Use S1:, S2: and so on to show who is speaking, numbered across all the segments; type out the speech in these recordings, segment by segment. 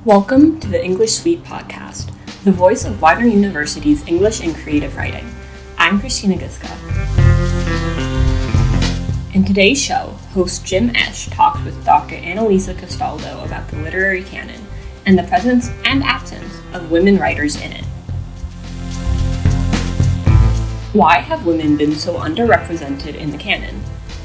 S1: Welcome to the English Suite podcast, the voice of Widener University's English and Creative Writing. I'm Christina Giska. In today's show, host Jim Esch talks with Dr. Annalisa Castaldo about the literary canon and the presence and absence of women writers in it. Why have women been so underrepresented in the canon?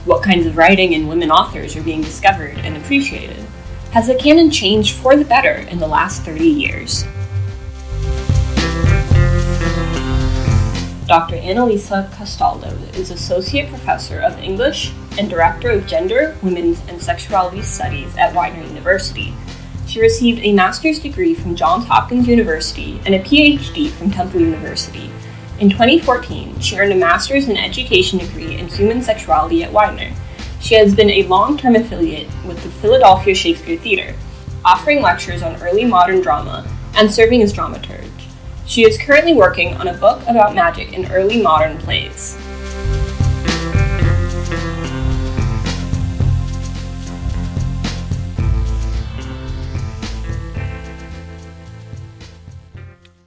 S1: What kinds of writing and women authors are being discovered and appreciated? Has the canon changed for the better in the last 30 years? Dr. Annalisa Castaldo is Associate Professor of English and Director of Gender, Women's, and Sexuality Studies at Widener University. She received a master's degree from Johns Hopkins University and a PhD from Temple University. In 2014, she earned a master's in education degree in human sexuality at Widener. She has been a long-term affiliate with the Philadelphia Shakespeare Theatre, offering lectures on early modern drama and serving as dramaturge. She is currently working on a book about magic in early modern plays.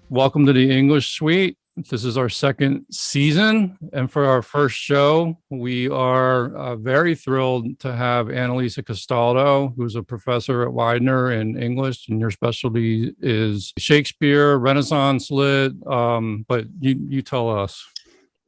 S2: Welcome to the English Suite. This is our second season, and for our first show, we are very thrilled to have Annalisa Castaldo, who's a professor at Widener in English, and your specialty is Shakespeare, Renaissance Lit, but you tell us.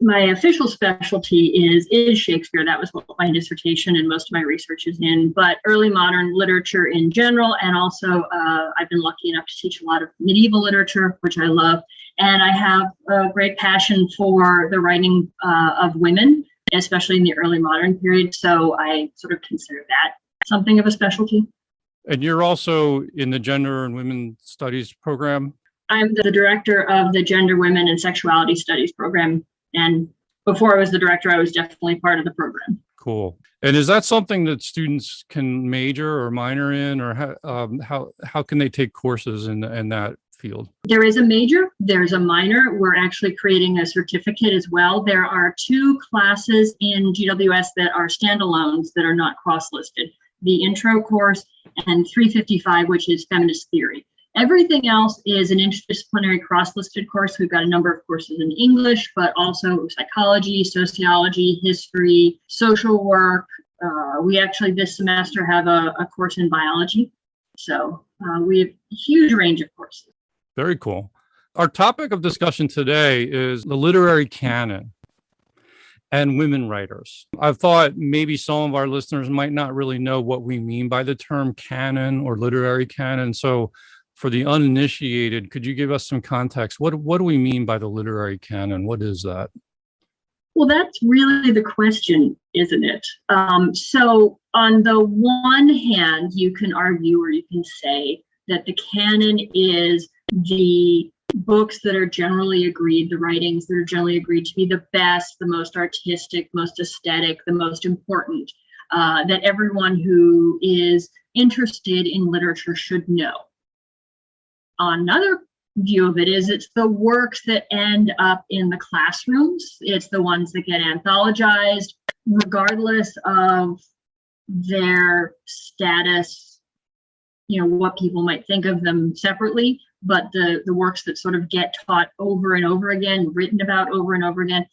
S3: My official specialty is Shakespeare. That was what my dissertation and most of my research is in, but early modern literature in general, and also I've been lucky enough to teach a lot of medieval literature, which I love. And I have a great passion for the writing of women, especially in the early modern period. So I sort of consider that something of a specialty.
S2: And you're also in the Gender and Women Studies program?
S3: I'm the director of the Gender, Women, and Sexuality Studies program. And before I was the director, I was definitely part of the program.
S2: Cool. And is that something that students can major or minor in, or how can they take courses in that field?
S3: There is a major, there's a minor. We're actually creating a certificate as well. There are two classes in GWS that are standalones that are not cross-listed. The intro course and 355, which is feminist theory. Everything else is an interdisciplinary cross-listed course. We've got a number of courses in English, but also psychology, sociology, history, social work. We actually this semester have a course in biology. So we have a huge range of courses.
S2: Very cool. Our topic of discussion today is the literary canon and women writers. I've thought maybe some of our listeners might not really know what we mean by the term canon or literary canon. So for the uninitiated, could you give us some context? What do we mean by the literary canon? What is that?
S3: Well, that's really the question, isn't it? So on the one hand, you can argue or you can say that the canon is the books that are generally agreed, the writings that are generally agreed to be the best, the most artistic, most aesthetic, the most important, that everyone who is interested in literature should know. Another view of it is it's the works that end up in the classrooms. It's the ones that get anthologized, regardless of their status, what people might think of them separately, but the works that sort of get taught over and over again, written about over and over again.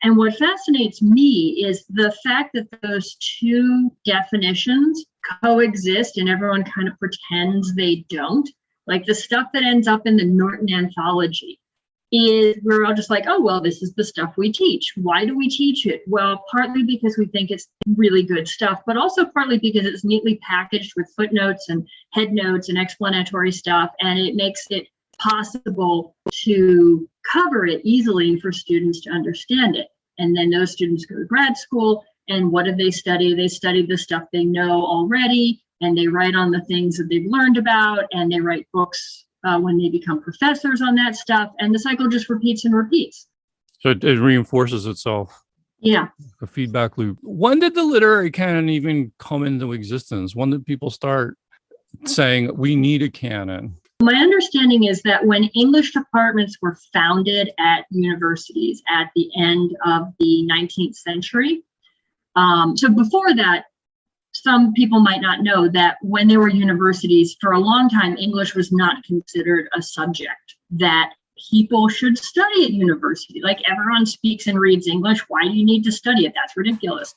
S3: And what fascinates me is the fact that those two definitions coexist and everyone kind of pretends they don't. Like the stuff that ends up in the Norton Anthology is we're all just like, oh, well, this is the stuff we teach. Why do we teach it? Well, partly because we think it's really good stuff, but also partly because it's neatly packaged with footnotes and headnotes and explanatory stuff. And it makes it possible to cover it easily for students to understand it. And then those students go to grad school. And what do they study? They study the stuff they know already. And they write on the things that they've learned about, and they write books when they become professors on that stuff. And the cycle just repeats and repeats.
S2: So it reinforces itself.
S3: Yeah.
S2: A feedback loop. When did the literary canon even come into existence? When did people start saying we need a canon?
S3: My understanding is that when English departments were founded at universities at the end of the 19th century, so before that, some people might not know that when there were universities, for a long time, English was not considered a subject that people should study at university. Like, everyone speaks and reads English. Why do you need to study it? That's ridiculous.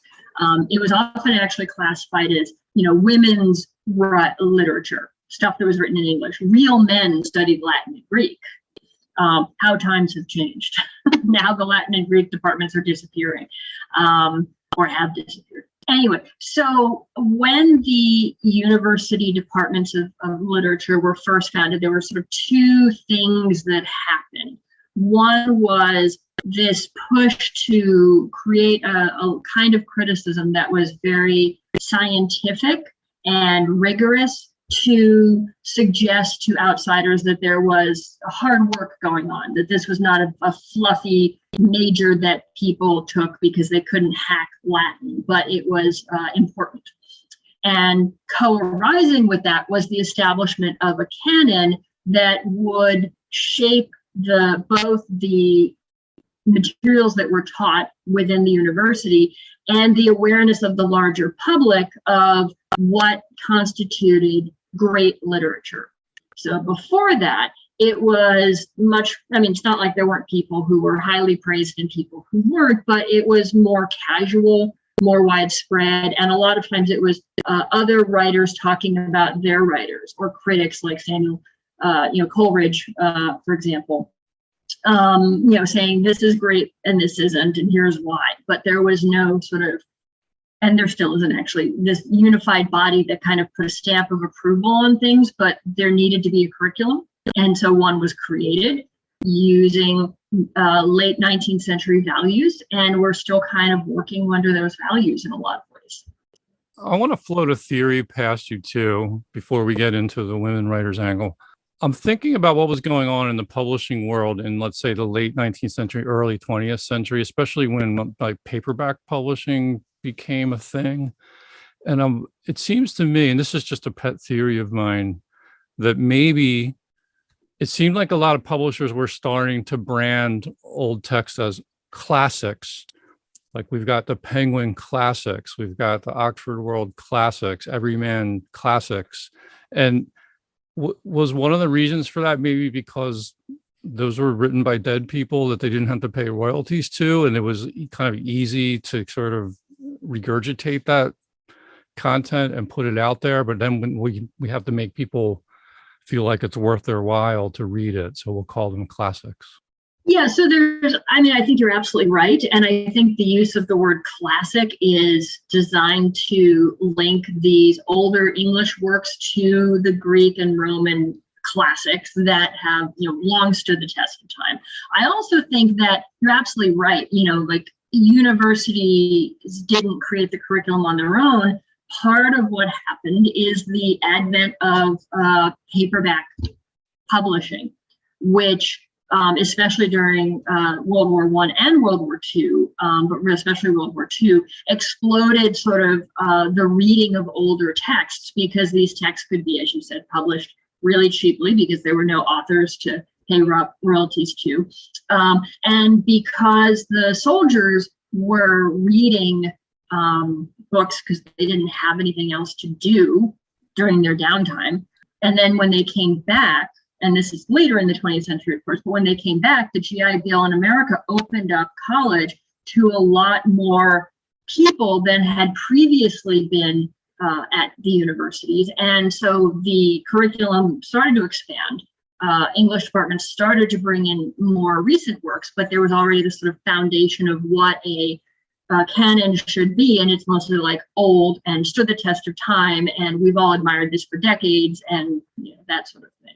S3: It was often actually classified as, women's literature, stuff that was written in English. Real men studied Latin and Greek. How times have changed. Now the Latin and Greek departments are disappearing, or have disappeared. Anyway, so when the university departments of literature were first founded, there were sort of two things that happened. One was this push to create a kind of criticism that was very scientific and rigorous, to suggest to outsiders that there was hard work going on, that this was not a fluffy major that people took because they couldn't hack Latin, but it was important. And co-arising with that was the establishment of a canon that would shape both the materials that were taught within the university and the awareness of the larger public of what constituted great literature. So before that, it was it's not like there weren't people who were highly praised and people who weren't, but it was more casual, more widespread. And a lot of times it was other writers talking about their writers, or critics like Samuel, Coleridge, for example, saying this is great and this isn't, and here's why. But there was no sort of, and there still isn't actually, this unified body that kind of put a stamp of approval on things, but there needed to be a curriculum. And so one was created using late 19th century values, and we're still kind of working under those values in a lot of ways.
S2: I want to float a theory past you too, before we get into the women writers angle. I'm thinking about what was going on in the publishing world in, let's say, the late 19th century, early 20th century, especially when paperback publishing became a thing. And it seems to me, and this is just a pet theory of mine, that maybe it seemed like a lot of publishers were starting to brand old texts as classics. Like, we've got the Penguin Classics, we've got the Oxford World Classics, Everyman Classics. And was one of the reasons for that maybe because those were written by dead people that they didn't have to pay royalties to, and it was kind of easy to sort of regurgitate that content and put it out there? But then when we have to make people feel like it's worth their while to read it, so we'll call them classics.
S3: Yeah, so I think you're absolutely right. And I think the use of the word classic is designed to link these older English works to the Greek and Roman classics that have, long stood the test of time. I also think that you're absolutely right. Like, universities didn't create the curriculum on their own. Part of what happened is the advent of paperback publishing, which especially during World War I and World War II, but especially World War II, exploded sort of the reading of older texts, because these texts could be, as you said, published really cheaply because there were no authors to pay royalties to. And because the soldiers were reading books because they didn't have anything else to do during their downtime. And then when they came back, and this is later in the 20th century, of course, but when they came back, the GI Bill in America opened up college to a lot more people than had previously been at the universities. And so the curriculum started to expand. English departments started to bring in more recent works, but there was already this sort of foundation of what a canon should be, and it's mostly like old and stood the test of time, and we've all admired this for decades, and that sort of thing.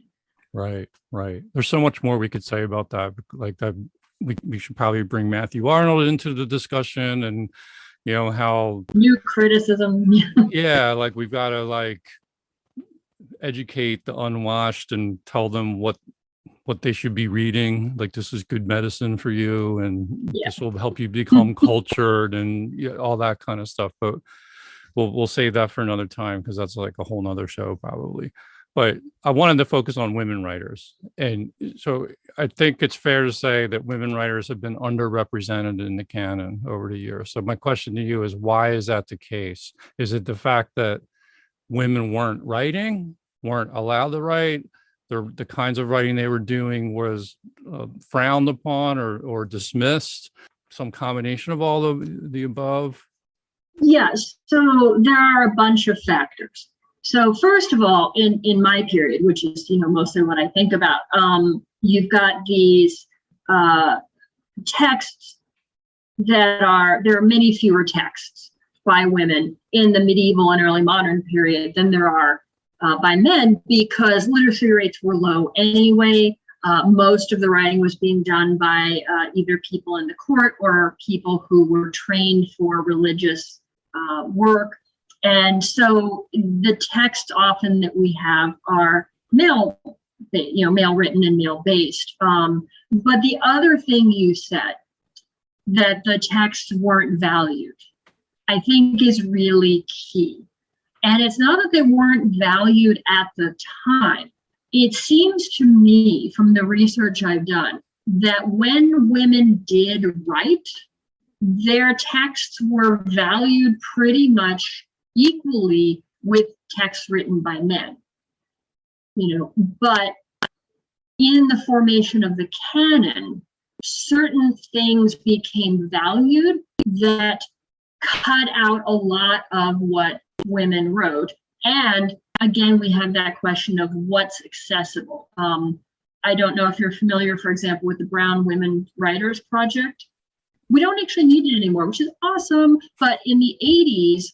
S2: Right. There's so much more we could say about that. Like that, we should probably bring Matthew Arnold into the discussion, and how
S3: new criticism.
S2: Yeah, like we've got to educate the unwashed and tell them what they should be reading. Like, this is good medicine for you, and this will help you become cultured, and all that kind of stuff. But we'll save that for another time, because that's like a whole nother show probably. But I wanted to focus on women writers. And so I think it's fair to say that women writers have been underrepresented in the canon over the years. So my question to you is, why is that the case? Is it the fact that women weren't writing, weren't allowed to write? The kinds of writing they were doing was frowned upon or dismissed? Some combination of all of the above?
S3: Yes, so there are a bunch of factors. So first of all, in my period, which is mostly what I think about, you've got these texts there are many fewer texts by women in the medieval and early modern period than there are by men, because literacy rates were low anyway. Most of the writing was being done by either people in the court or people who were trained for religious work. And so the texts often that we have are male written and male based. But the other thing you said, that the texts weren't valued, I think is really key. And it's not that they weren't valued at the time. It seems to me from the research I've done that when women did write, their texts were valued pretty much equally with texts written by men. But in the formation of the canon, certain things became valued that cut out a lot of what women wrote. And again, we have that question of what's accessible. I don't know if you're familiar, for example, with the Brown Women Writers Project. We don't actually need it anymore, which is awesome. But in the 80s,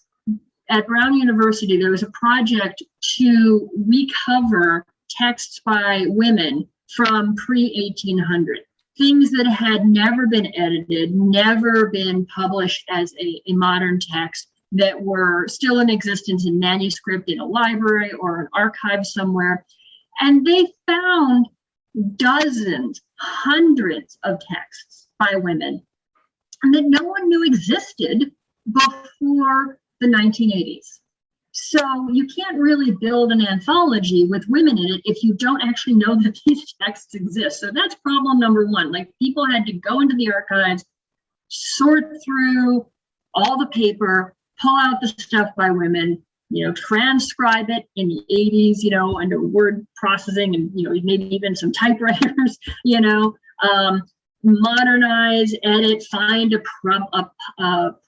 S3: at Brown University, there was a project to recover texts by women from pre-1800, things that had never been edited, never been published as a modern text, that were still in existence in manuscript in a library or an archive somewhere. And they found dozens, hundreds of texts by women that no one knew existed before the 1980s. So you can't really build an anthology with women in it if you don't actually know that these texts exist. So that's problem number one. Like, people had to go into the archives, sort through all the paper, pull out the stuff by women, transcribe it in the 80s, under word processing and, maybe even some typewriters, modernize, edit, find a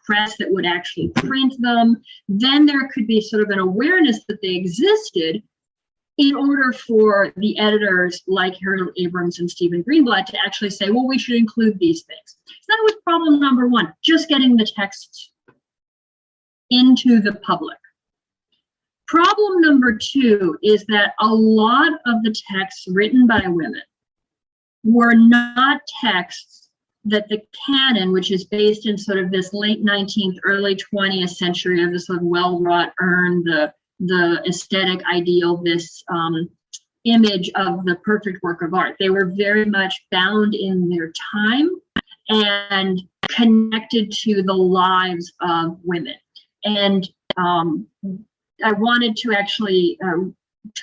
S3: press that would actually print them. Then there could be sort of an awareness that they existed in order for the editors like Harold Abrams and Stephen Greenblatt to actually say, well, we should include these things. So that was problem number one, just getting the texts into the public. Problem number two is that a lot of the texts written by women were not texts that the canon, which is based in sort of this late 19th, early 20th century of this sort of well-wrought urn, the aesthetic ideal, this image of the perfect work of art. They were very much bound in their time and connected to the lives of women. And I wanted to actually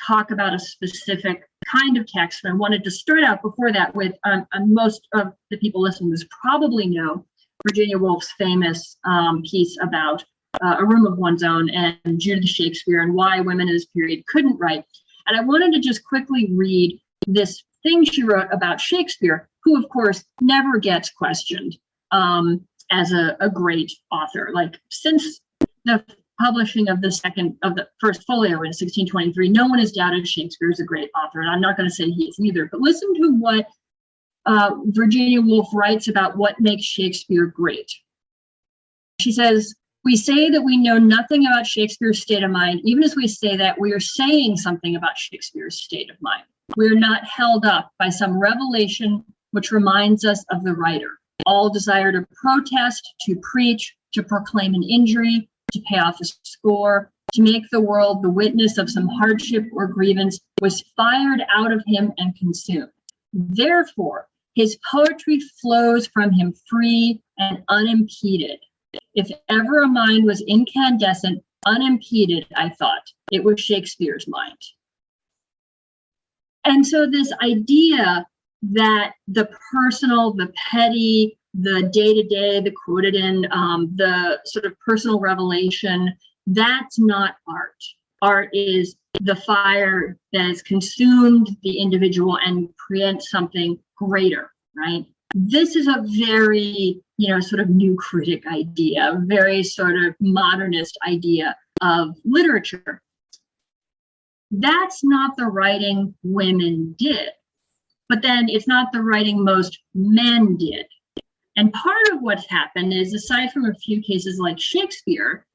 S3: talk about a specific kind of text. And I wanted to start out before that with most of the people listening to this probably know Virginia Woolf's famous piece about a room of one's own and Judith Shakespeare and why women in this period couldn't write. And I wanted to just quickly read this thing she wrote about Shakespeare, who of course never gets questioned as a great author. Like, since the publishing of the first folio in 1623, no one has doubted Shakespeare is a great author, and I'm not going to say he is either. But listen to what Virginia Woolf writes about what makes Shakespeare great. She says, "We say that we know nothing about Shakespeare's state of mind. Even as we say that, we are saying something about Shakespeare's state of mind. We are not held up by some revelation which reminds us of the writer. All desire to protest, to preach, to proclaim an injury, to pay off a score, to make the world the witness of some hardship or grievance, was fired out of him and consumed. Therefore, his poetry flows from him free and unimpeded. If ever a mind was incandescent, unimpeded, I thought, it was Shakespeare's mind." And so this idea that the personal, the petty, the day-to-day, the quotidian, the sort of personal revelation, that's not art. Art is the fire that has consumed the individual and creates something greater, right? This is a very, sort of new critic idea, very sort of modernist idea of literature. That's not the writing women did, but then it's not the writing most men did. And part of what's happened is, aside from a few cases like Shakespeare,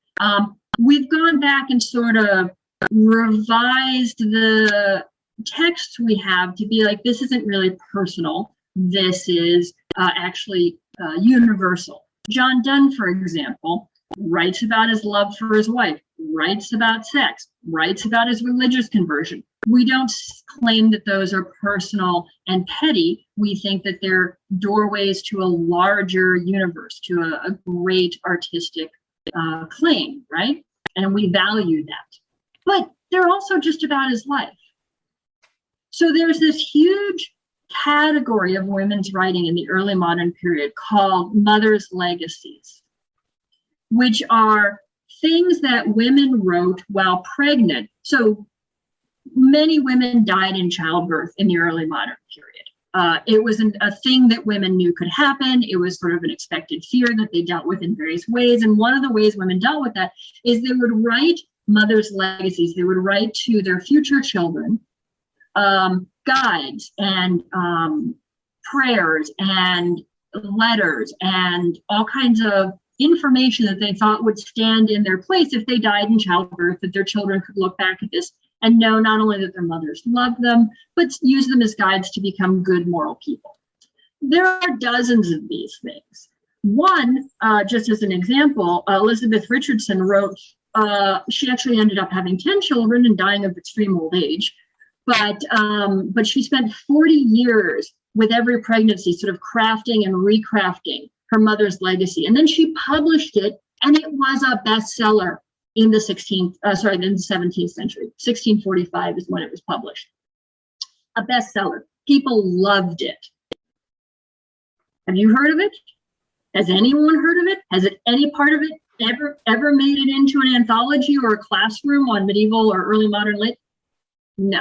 S3: we've gone back and sort of revised the texts we have to be like, this isn't really personal. This is actually universal. John Donne, for example, writes about his love for his wife, writes about sex, writes about his religious conversion. We don't claim that those are personal and petty. We think that they're doorways to a larger universe, to a great artistic claim, right? And we value that. But they're also just about his life. So there's this huge category of women's writing in the early modern period called mothers' legacies, which are things that women wrote while pregnant. So many women died in childbirth in the early modern period. It was a thing that women knew could happen. It was sort of an expected fear that they dealt with in various ways. And one of the ways women dealt with that is they would write mothers' legacies. They would write to their future children guides and prayers and letters and all kinds of information that they thought would stand in their place if they died in childbirth, that their children could look back at this and know not only that their mothers loved them, but use them as guides to become good moral people. There are dozens of these things. One, just as an example, Elizabeth Richardson wrote, she actually ended up having 10 children and dying of extreme old age. But she spent 40 years with every pregnancy sort of crafting and recrafting her mother's legacy. And then she published it, and it was a bestseller in the 17th century. 1645 is when it was published. A bestseller. People loved it. Have you heard of it? Has anyone heard of it? Has any part of it ever made it into an anthology or a classroom on medieval or early modern lit? No.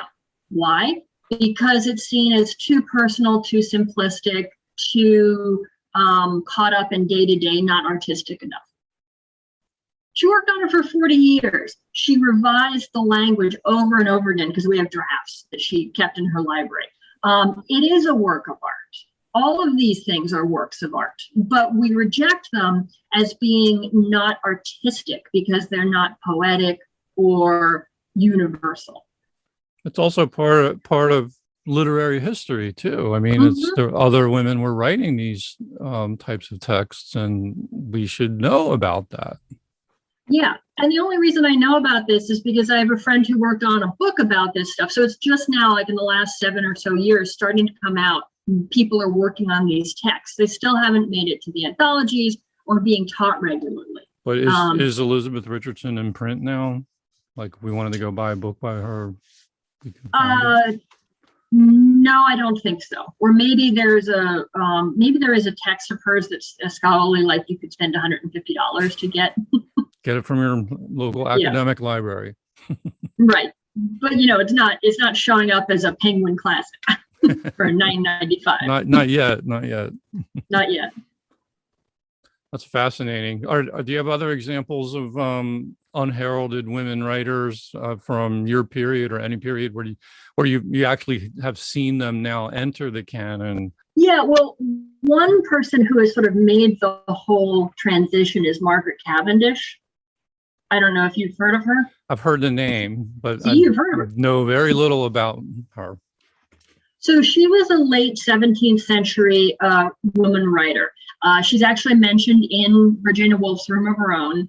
S3: Why? Because it's seen as too personal, too simplistic, too caught up in day-to-day, not artistic enough. She worked on it for 40 years. She revised the language over and over again because we have drafts that she kept in her library. It is a work of art. All of these things are works of art, but we reject them as being not artistic because they're not poetic or universal.
S2: It's also part of literary history too. I mean, it's there, other women were writing these types of texts, and we should know about that.
S3: Yeah, and the only reason I know about this is because I have a friend who worked on a book about this stuff. So it's just now, like in the last 7 or so years, starting to come out. People are working on these texts. They still haven't made it to the anthologies or being taught regularly.
S2: But is Elizabeth Richardson in print now? Like, we wanted to go buy a book by her.
S3: No, I don't think so. Or maybe there is a text of hers that's a scholarly, like you could spend $150 to get.
S2: Get it from your local academic library.
S3: Right, but it's not showing up as a Penguin classic for $9.95.
S2: Not yet.
S3: Not yet.
S2: That's fascinating. Do you have other examples of unheralded women writers from your period or any period where you actually have seen them now enter the canon? Yeah, well, one person who has sort of made the whole transition is Margaret Cavendish. I don't know if you've heard of her. I've heard the name, but you've heard of her. Know very little about her. So she was a late 17th century woman writer. She's actually mentioned in Virginia Woolf's Room of Her Own.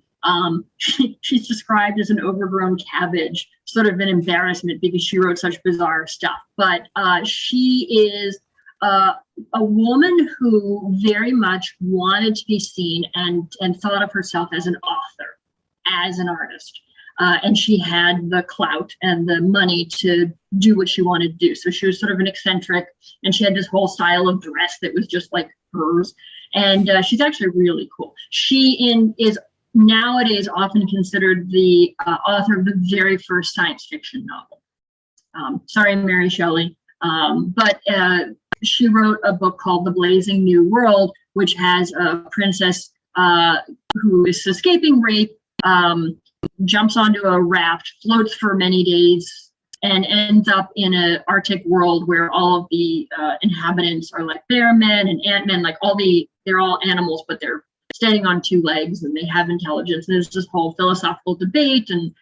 S2: She's described as an overgrown cabbage, sort of an embarrassment because she wrote such bizarre stuff. But she is a woman who very much wanted to be seen and thought of herself as an author, as an artist.
S3: And she had the clout and the money to do what she wanted to do. So she was sort of an eccentric, and she had this whole style of dress that was just like hers. And she's actually really cool. She is nowadays often considered the author of the very first science fiction novel. Sorry, Mary Shelley. But she wrote a book called The Blazing New World, which has a princess who is escaping rape, jumps onto a raft, floats for many days, and ends up in an Arctic world where all of the inhabitants are like bear men and ant men, like they're all animals, but they're standing on two legs and they have intelligence. And there's this whole philosophical debate and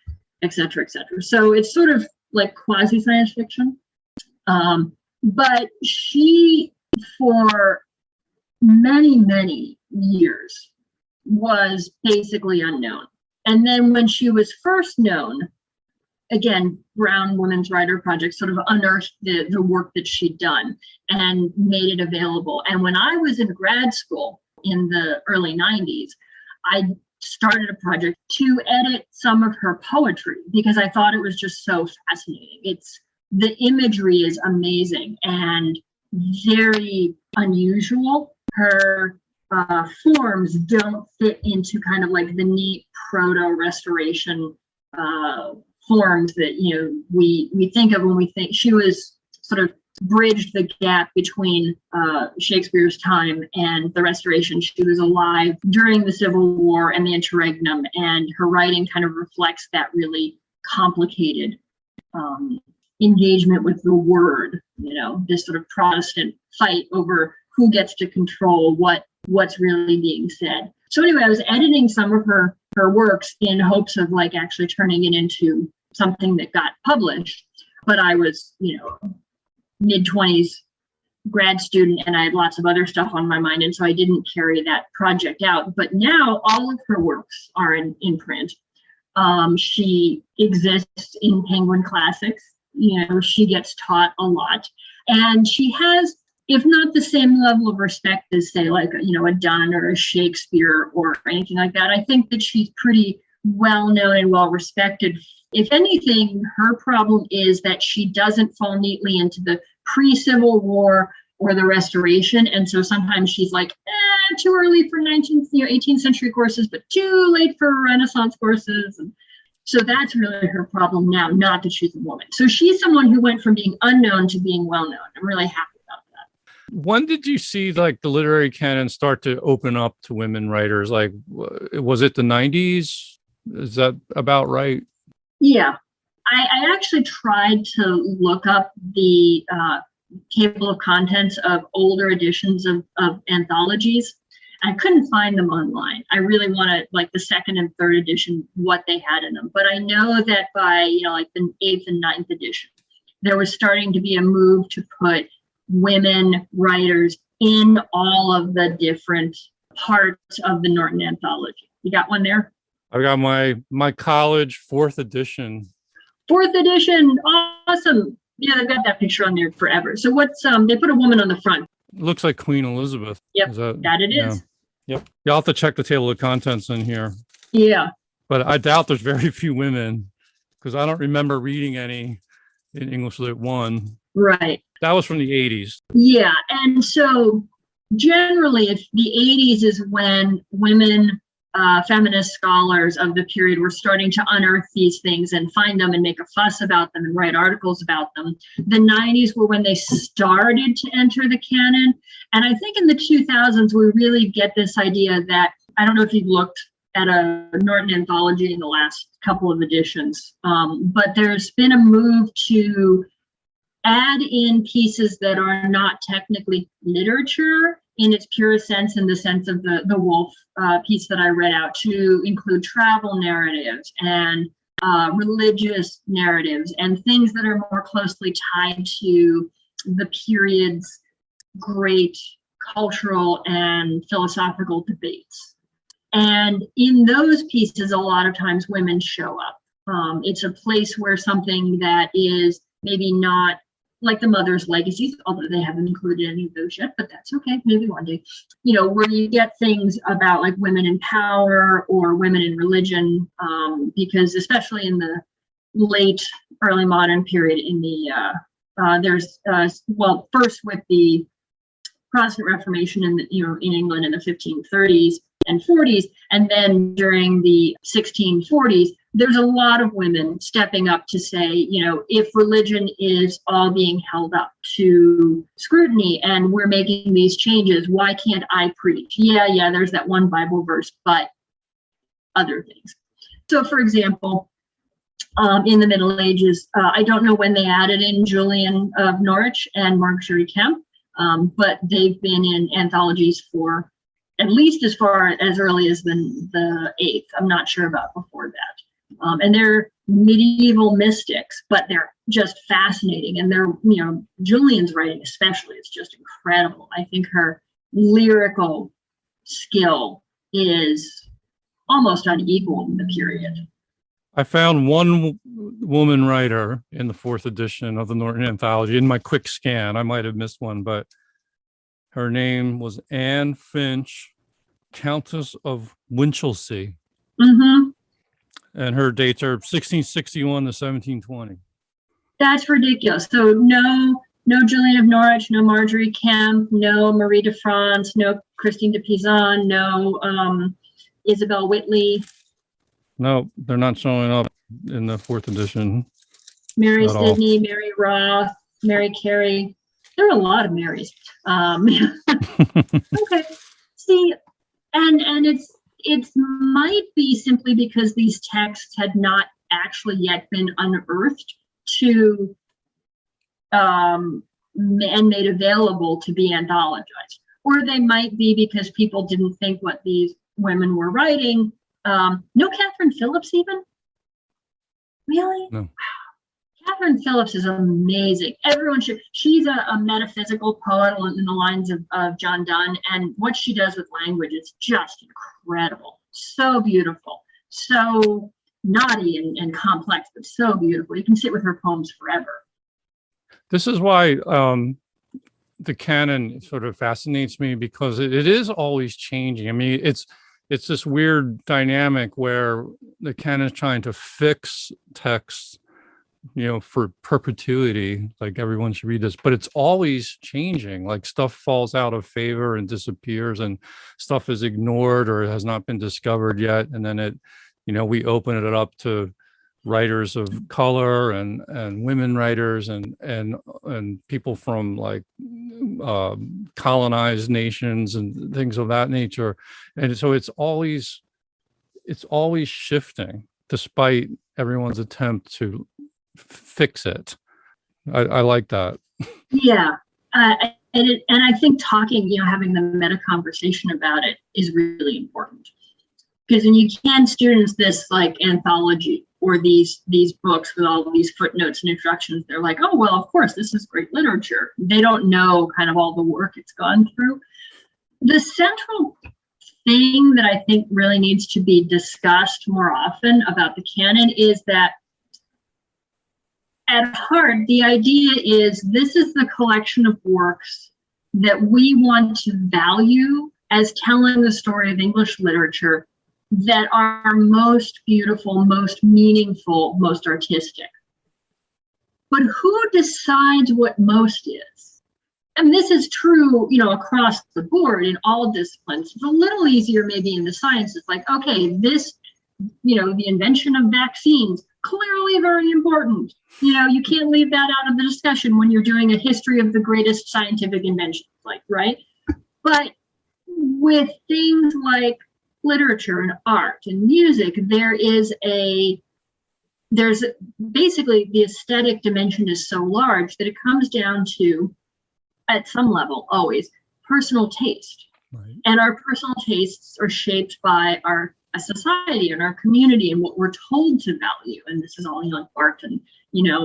S3: et cetera, et cetera. So it's sort of like quasi science fiction. But she, for many, many years, was basically unknown. And then when she was first known, again, Brown Women's Writer Project sort of unearthed the work that she'd done and made it available. And when I was in grad school in the early 90s, I started a project to edit some of her poetry because I thought it was just so fascinating. The imagery is amazing and very unusual. Her forms don't fit into kind of like the neat proto-restoration forms that we think of when we think. She was sort of bridged the gap between Shakespeare's time and the Restoration. She was alive during the Civil War and the interregnum, and her writing kind of reflects that really complicated engagement with the word, this sort of Protestant fight over who gets to control what's really being said. So anyway, I was editing some of her works in hopes of like actually turning it into something that got published. But I was, mid-20s grad student, and I had lots of other stuff on my mind, and so I didn't carry that project out. But now all of her works are in print. She exists in Penguin Classics. She gets taught a lot, and she has, if not the same level of respect as, say, like, a Donne or a Shakespeare or anything like that, I think that she's pretty well known and well respected. If anything, her problem is that she doesn't fall neatly into the pre-Civil War or the Restoration. And so sometimes she's like, too early for 18th century courses, but too late for Renaissance courses. And so that's really her problem now, not that she's a woman. So she's someone who went from being unknown to being well-known. I'm really happy about that.
S2: When did you see like the literary canon start to open up to women writers? Like, was it the 90s? Is that about right?
S3: Yeah. I actually tried to look up the table of contents of older editions of anthologies. I couldn't find them online. I really wanted like the second and third edition, what they had in them. But I know that by, like the 8th and 9th edition, there was starting to be a move to put women writers in all of the different parts of the Norton Anthology. You got one there?
S2: I got my college 4th edition.
S3: 4th edition, awesome. Yeah, they've got that picture on there forever. So what's they put a woman on the front.
S2: Looks like Queen Elizabeth.
S3: Yep, that it is.
S2: Yep. You'll have to check the table of contents in here.
S3: Yeah.
S2: But I doubt there's very few women because I don't remember reading any in English Lit 1.
S3: Right.
S2: That was from the 80s.
S3: Yeah. And so generally, if the 80s is when women, feminist scholars of the period were starting to unearth these things and find them and make a fuss about them and write articles about them. The 90s were when they started to enter the canon. And I think in the 2000s, we really get this idea that, I don't know if you've looked at a Norton anthology in the last couple of editions, but there's been a move to add in pieces that are not technically literature in its purest sense, in the sense of the Wolf piece that I read out, to include travel narratives and religious narratives and things that are more closely tied to the period's great cultural and philosophical debates. And in those pieces, a lot of times women show up. It's a place where something that is maybe not like the Mother's Legacies, although they haven't included any of those yet, but that's okay, maybe one day. Where you get things about like women in power or women in religion, because especially in the late early modern period in the first with the Protestant Reformation in in England in the 1530s and 40s, and then during the 1640s, there's a lot of women stepping up to say, if religion is all being held up to scrutiny and we're making these changes, why can't I preach? Yeah, there's that one Bible verse, but other things. So, for example, in the Middle Ages, I don't know when they added in Julian of Norwich and Margaret Cavendish, but they've been in anthologies for at least as far as early as the 8th. I'm not sure about before that. And they're medieval mystics, but they're just fascinating. And they're, Julian's writing especially is just incredible. I think her lyrical skill is almost unequaled in the period.
S2: I found one woman writer in the 4th edition of the Norton Anthology in my quick scan. I might have missed one, but her name was Anne Finch, Countess of Winchelsea.
S3: Mm-hmm.
S2: And her dates are 1661 to 1720.
S3: That's ridiculous. So no Julian of Norwich, no Margery Kemp, no Marie de France, no Christine de Pizan, no Isabel Whitley.
S2: No, they're not showing up in the 4th edition.
S3: Mary Sidney, Mary Roth, Mary Carey. There are a lot of Marys. Okay. See, and it might be simply because these texts had not actually yet been unearthed to and made available to be anthologized. Or they might be because people didn't think what these women were writing. No Catherine Phillips even? Really?
S2: No.
S3: Catherine Phillips is amazing. Everyone should. She's a metaphysical poet in the lines of John Donne, and what she does with language is just incredible. So beautiful, so naughty and complex, but so beautiful. You can sit with her poems forever.
S2: This is why the canon sort of fascinates me, because it is always changing. I mean, it's this weird dynamic where the canon is trying to fix texts, for perpetuity, like everyone should read this, but it's always changing. Like stuff falls out of favor and disappears, and stuff is ignored or has not been discovered yet. And then we open it up to writers of color and women writers and people from like colonized nations and things of that nature. And so it's always shifting, despite everyone's attempt to fix it. I like that.
S3: Yeah. And I think talking, having the meta conversation about it is really important. Because when you hand students this like anthology or these books with all these footnotes and introductions, they're like, oh, well, of course, this is great literature. They don't know kind of all the work it's gone through. The central thing that I think really needs to be discussed more often about the canon is that at heart, the idea is this is the collection of works that we want to value as telling the story of English literature that are most beautiful, most meaningful, most artistic. But who decides what most is? And this is true, across the board in all disciplines. It's a little easier maybe in the sciences, like, okay, this, the invention of vaccines, clearly very important. You can't leave that out of the discussion when you're doing a history of the greatest scientific inventions, like, right? But with things like literature and art and music, there's basically the aesthetic dimension is so large that it comes down to, at some level, always personal taste. Right. And our personal tastes are shaped by our society and our community and what we're told to value. And this is all like art and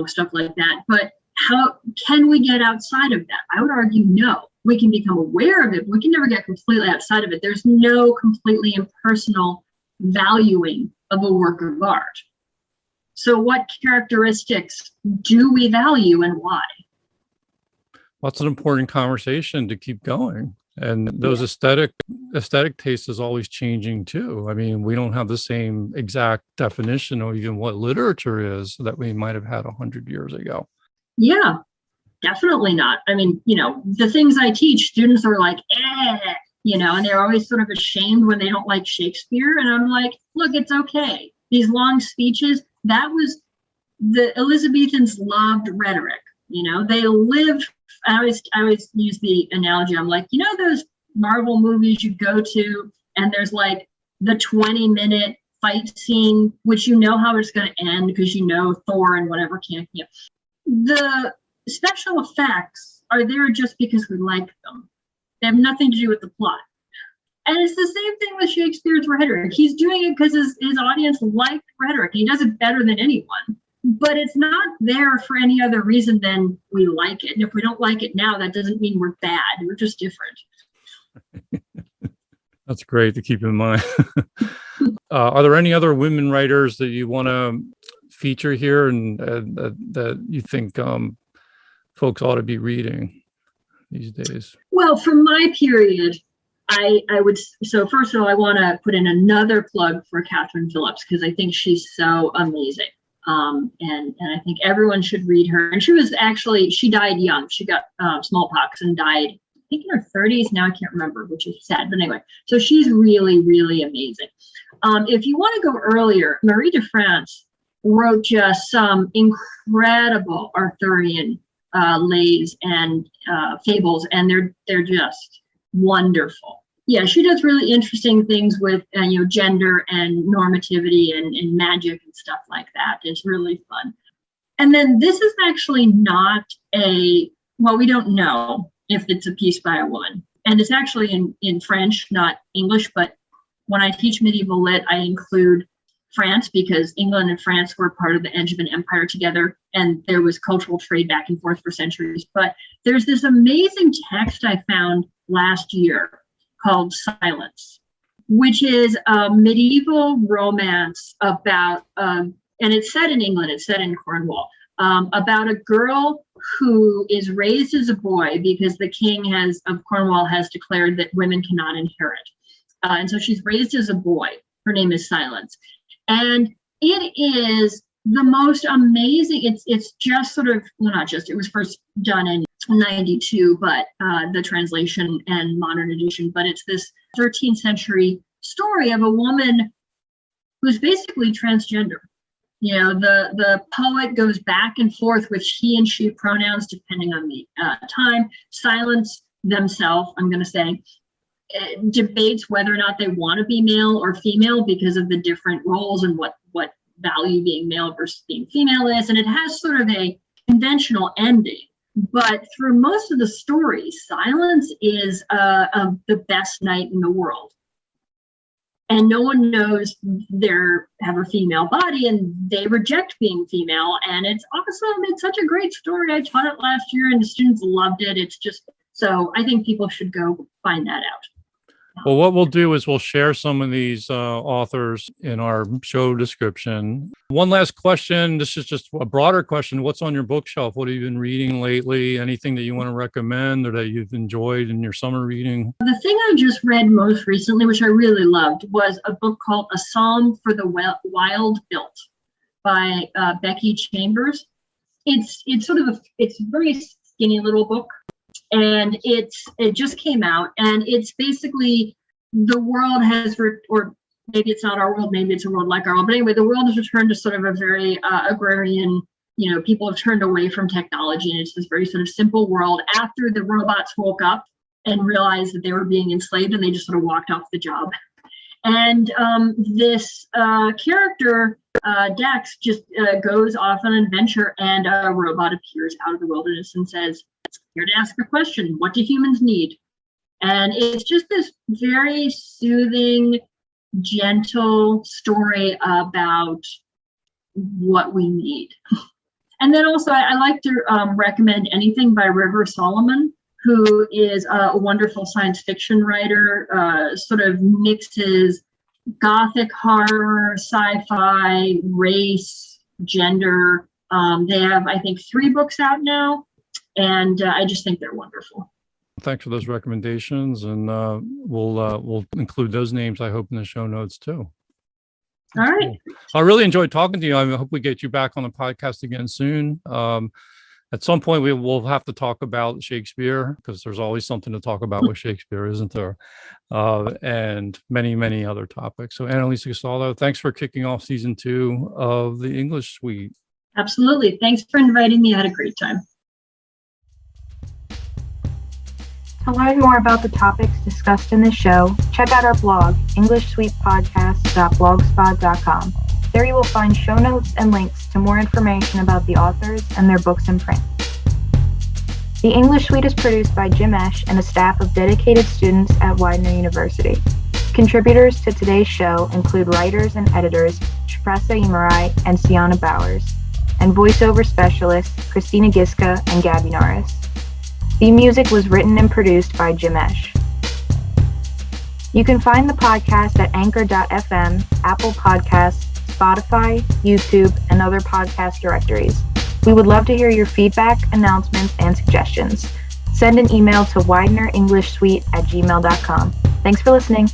S3: stuff like that. But how can we get outside of that? I would argue no. We can become aware of it, but we can never get completely outside of it. There's no completely impersonal valuing of a work of art. So what characteristics do we value and why?
S2: That's an important conversation to keep going. And those aesthetic taste is always changing too. I mean, we don't have the same exact definition of even what literature is that we might have had 100 years ago.
S3: Yeah, definitely not. I mean, the things I teach, students are like, and they're always sort of ashamed when they don't like Shakespeare. And I'm like, look, it's okay. These long speeches, that was the Elizabethans loved rhetoric. They lived. I always use the analogy. I'm like, those Marvel movies you go to, and there's like the 20-minute fight scene, which how it's going to end because Thor and whatever can't. The special effects are there just because we like them. They have nothing to do with the plot. And it's the same thing with Shakespeare's rhetoric. He's doing it because his audience liked rhetoric. He does it better than anyone. But it's not there for any other reason than we like it. And if we don't like it now, that doesn't mean we're bad. We're just different.
S2: That's great to keep in mind. Are there any other women writers that you want to feature here and that you think folks ought to be reading these days? Well,
S3: from my period, I would. So first of all, I want to put in another plug for Catherine Phillips because I think she's so amazing. And I think everyone should read her. And she died young. She got smallpox and died, I think in her 30s. Now I can't remember, which is sad. But anyway, so she's really, really amazing. If you want to go earlier, Marie de France wrote just some incredible Arthurian lays and fables, and they're just wonderful. Yeah, she does really interesting things with gender and normativity and magic and stuff like that. It's really fun. And then this is actually not we don't know if it's a piece by a woman. And it's actually in French, not English. But when I teach medieval lit, I include France because England and France were part of the Angevin Empire together. And there was cultural trade back and forth for centuries. But there's this amazing text I found last year called Silence, which is a medieval romance about, and it's set in England, it's set in Cornwall, about a girl who is raised as a boy because the king of Cornwall has declared that women cannot inherit. And so she's raised as a boy. Her name is Silence. And it is the most amazing, it's just sort of, well, not just, it was first done in 92, but the translation and modern edition, but it's this 13th century story of a woman who's basically transgender. The poet goes back and forth with he and she pronouns depending on the time. Silence themselves, I'm going to say, debates whether or not they want to be male or female because of the different roles and what value being male versus being female is. And it has sort of a conventional ending. But through most of the story, Silence is the best knight in the world. And no one knows they have a female body and they reject being female. And it's awesome. It's such a great story. I taught it last year and the students loved it. It's just, so I think people should go find that out.
S2: Well, what we'll do is we'll share some of these authors in our show description. One last question. This is just a broader question. What's on your bookshelf? What have you been reading lately? Anything that you want to recommend or that you've enjoyed in your summer reading?
S3: The thing I just read most recently, which I really loved, was a book called A Psalm for the Wild Built by Becky Chambers. It's a very skinny little book. And it just came out, and it's basically the world has, or maybe it's not our world, maybe it's a world like our world, but anyway, the world has returned to sort of a very agrarian, people have turned away from technology, and it's this very sort of simple world after the robots woke up and realized that they were being enslaved, and they just sort of walked off the job. And this character, Dex, just goes off on an adventure, and a robot appears out of the wilderness and says, "Here to ask a question. What do humans need?" And it's just this very soothing, gentle story about what we need. And then also, I like to recommend anything by River Solomon, who is a wonderful science fiction writer, sort of mixes gothic horror, sci-fi, race, gender. They have, I think, 3 books out now. And I just think they're wonderful.
S2: Thanks for those recommendations, and we'll include those names, I hope, in the show notes too.
S3: All right.
S2: Cool. I really enjoyed talking to you. I hope we get you back on the podcast again soon. At some point, we will have to talk about Shakespeare, because there's always something to talk about with Shakespeare, isn't there? And many, many other topics. So Annalisa Castaldo, thanks for kicking off season 2 of the English Suite.
S3: Absolutely. Thanks for inviting me. I had a great time.
S4: To learn more about the topics discussed in this show, check out our blog, EnglishSuitePodcast.blogspot.com. There you will find show notes and links to more information about the authors and their books in print. The English Suite is produced by Jim Esch and a staff of dedicated students at Widener University. Contributors to today's show include writers and editors Shpresa Imarai and Sienna Bowers, and voiceover specialists Christina Giska and Gabby Norris. The music was written and produced by Jim Esch. You can find the podcast at anchor.fm, Apple Podcasts, Spotify, YouTube, and other podcast directories. We would love to hear your feedback, announcements, and suggestions. Send an email to widenerenglishsuite@gmail.com. Thanks for listening.